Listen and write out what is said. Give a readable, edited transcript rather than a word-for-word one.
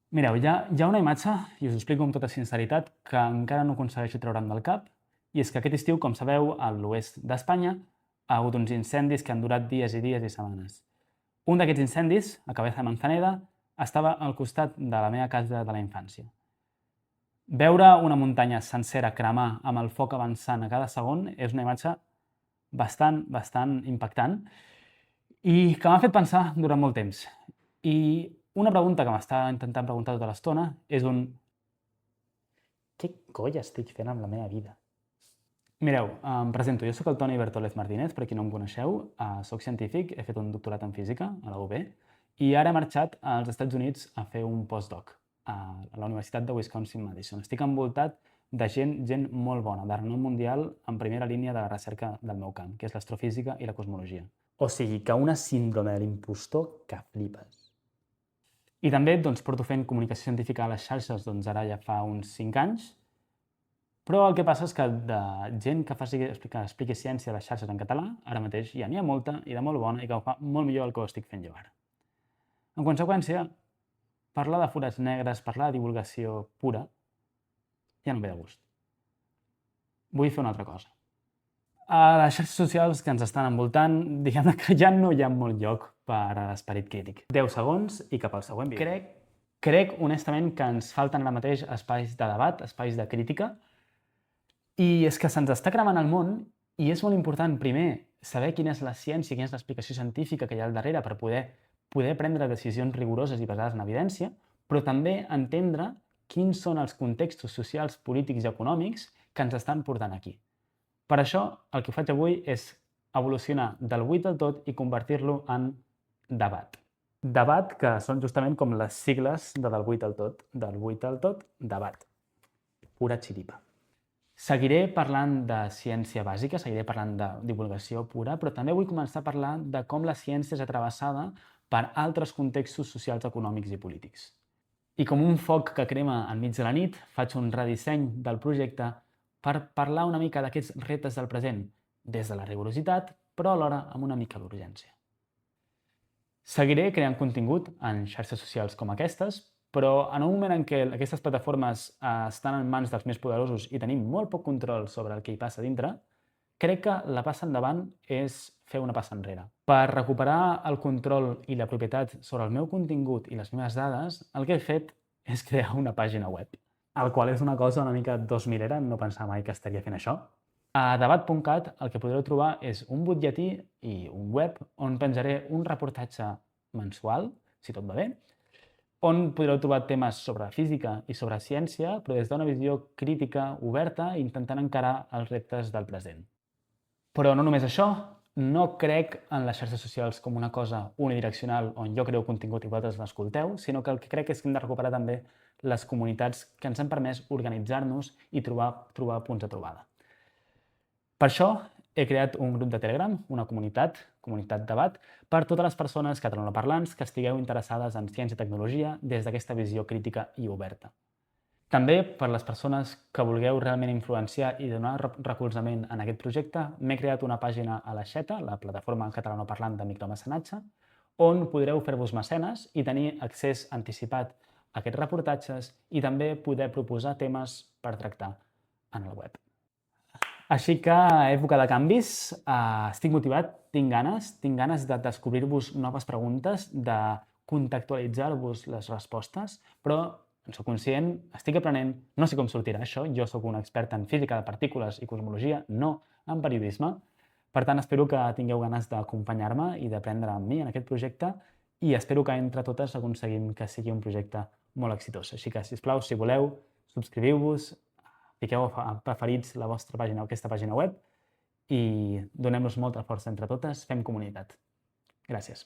Mireu, hi ha una imatge, i us ho explico amb tota sinceritat, que encara no aconsegueixo treure'm del cap, i és que aquest estiu, com sabeu, a l'oest d'Espanya ha hagut uns incendis que han durat dies i dies i setmanes. Un d'aquests incendis, a Cabeza de Manzaneda, estava al costat de la meva casa de la infància. Veure una muntanya sencera cremar amb el foc avançant a cada segon és una imatge bastant impactant i que m'ha fet pensar durant molt temps. I una pregunta que m'està intentant preguntar tota l'estona és què coi estic fent amb la meva vida? Mireu, em presento, jo sóc el Toni Bertolez Martínez, per qui no em coneixeu, soc científic, he fet un doctorat en física a la UB i ara he marxat als Estats Units a fer un postdoc a la Universitat de Wisconsin-Madison. Estic envoltat de gent molt bona, de renom mundial en primera línia de la recerca del meu camp, que és l'astrofísica i la cosmologia. O sigui que una síndrome de l'impostor que flipes. I també porto fent comunicació científica a les xarxes ara ja fa uns 5 anys, però el que passa és que de gent que expliqui ciència a les xarxes en català, ara mateix ja n'hi ha molta i de molt bona i que ho fa molt millor del que ho estic fent jo ara. En conseqüència, parlar de forats negres, parlar de divulgació pura, ja no em ve de gust. Vull fer una altra cosa. A les xarxes socials que ens estan envoltant, diguem que ja no hi ha molt lloc per a l'esperit crític. 10 segons i cap al següent vídeo. Crec honestament que ens falten ara mateix espais de debat, espais de crítica, i és que se'ns està cremant el món i és molt important, primer, saber quina és la ciència, quina és l'explicació científica que hi ha al darrere per poder prendre decisions rigoroses i basades en evidència, però també entendre quins són els contextos socials, polítics i econòmics que ens estan portant aquí. Per això, el que faig avui és evolucionar del buit del tot i convertir-lo en debat. Debat que són justament com les sigles de del buit al tot. Del buit al tot, debat. Pura xiripa. Seguiré parlant de ciència bàsica, seguiré parlant de divulgació pura, però també vull començar a parlar de com la ciència és atravessada per altres contextos socials, econòmics i polítics. I com un foc que crema enmig de la nit, faig un redisseny del projecte per parlar una mica d'aquests reptes del present, des de la rigorositat, però alhora amb una mica d'urgència. Seguiré creant contingut en xarxes socials com aquestes, però en un moment en què aquestes plataformes estan en mans dels més poderosos i tenim molt poc control sobre el que hi passa dintre, crec que la passa endavant és fer una passa enrere. Per recuperar el control i la propietat sobre el meu contingut i les meves dades, el que he fet és crear una pàgina web, el qual és una cosa una mica 2000era, no pensava mai que estaria fent això. A debat.cat el que podreu trobar és un butlletí i un web on penjaré un reportatge mensual, si tot va bé, on podreu trobar temes sobre física i sobre ciència, però des d'una visió crítica, oberta, intentant encarar els reptes del present. Però no només això, no crec en les xarxes socials com una cosa unidireccional on jo creo contingut i vosaltres l'escolteu, sinó que el que crec és que hem de recuperar també les comunitats que ens han permès organitzar-nos i trobar punts de trobada. Per això he creat un grup de Telegram, una comunitat debat, per totes les persones catalanoparlants que estigueu interessades en ciència i tecnologia des d'aquesta visió crítica i oberta. També per les persones que vulgueu realment influenciar i donar recolzament en aquest projecte, m'he creat una pàgina a l'Aixeta, la plataforma catalanoparlant de micromecenatge, on podreu fer-vos mecenes i tenir accés anticipat a aquests reportatges i també poder proposar temes per tractar en el web. Així que, època de canvis, estic motivat, tinc ganes de descobrir-vos noves preguntes, de contextualitzar-vos les respostes, però en soc conscient, estic aprenent, no sé com sortirà això, jo sóc un expert en física de partícules i cosmologia, no en periodisme. Per tant, espero que tingueu ganes d'acompanyar-me i d'aprendre amb mi en aquest projecte i espero que entre totes aconseguim que sigui un projecte molt exitós. Així que, sisplau, si voleu, subscriviu-vos, fiqueu a preferits la vostra pàgina o aquesta pàgina web i donem-nos molta força entre totes, fem comunitat. Gràcies.